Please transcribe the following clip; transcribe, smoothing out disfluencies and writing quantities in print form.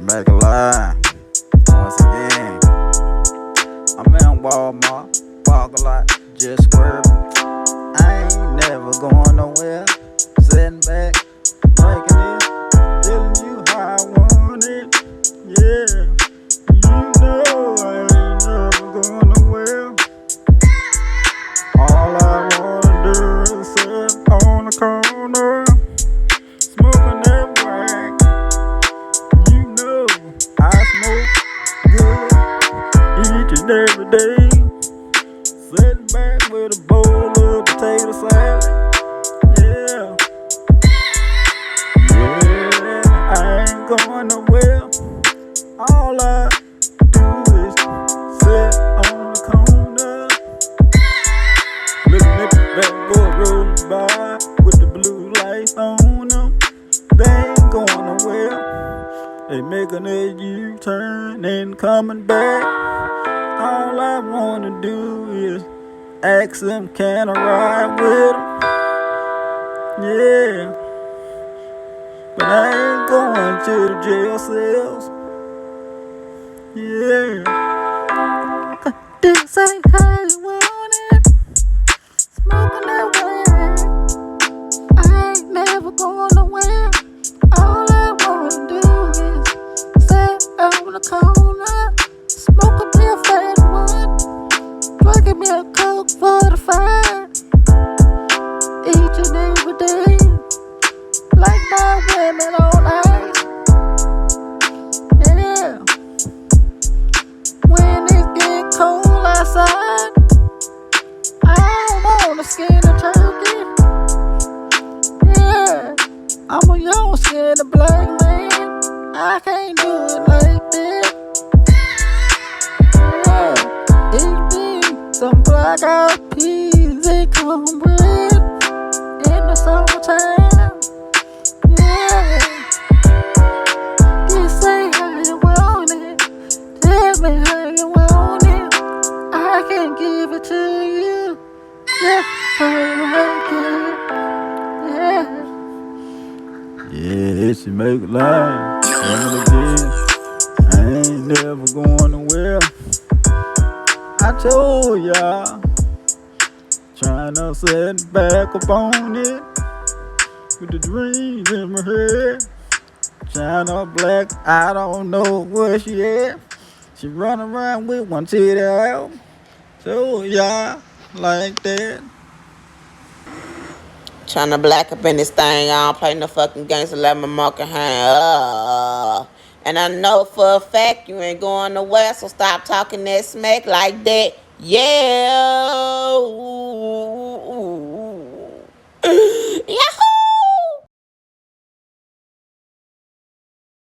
Make a line. Once again, I'm in Walmart, park a lot, just swerving. I ain't never going nowhere. Sitting back, drinking it, telling you how I want it. Yeah, you know I ain't never going nowhere. All I wanna do is sit on the corner, smoking that whack. You know I smoke good each and every day. Sitting back with a bowl of potato salad. Yeah, yeah, I ain't going nowhere. All I do is sit on the corner, looking at the backboard rolling by with the blue lights on them. They ain't going nowhere. They making a U-turn and coming back. All I wanna do is ask them, can I ride with them? Yeah, but I ain't going to the jail cells. Yeah, didn't say how you want it, smoking that way. I ain't never going nowhere. All I wanna do is sit on the corner, smoking me a fat one, drinking me a Coke for the fire, each and every day, like my women on ice. Yeah, when it get cold outside, I don't wanna skin a turkey. Yeah, I'm a young skinny black man, I can't do it like that. Yeah, eat me some black eyed peas and cornbread in the summertime. Yeah, you say how you want it, tell me how you want it, I can give it to you, yeah, how you like it. Yeah, yeah, it's Jamaican line, coming again. I ain't never going nowhere. I told y'all, trying to set back up on it with the dreams in my head. China black, I don't know where she at. She run around with one titty out. Told y'all like that. Tryna black up in this thing. I don't play no fucking games to let my marker hang. And I know for a fact you ain't going nowhere, so stop talking that smack like that. Yeah.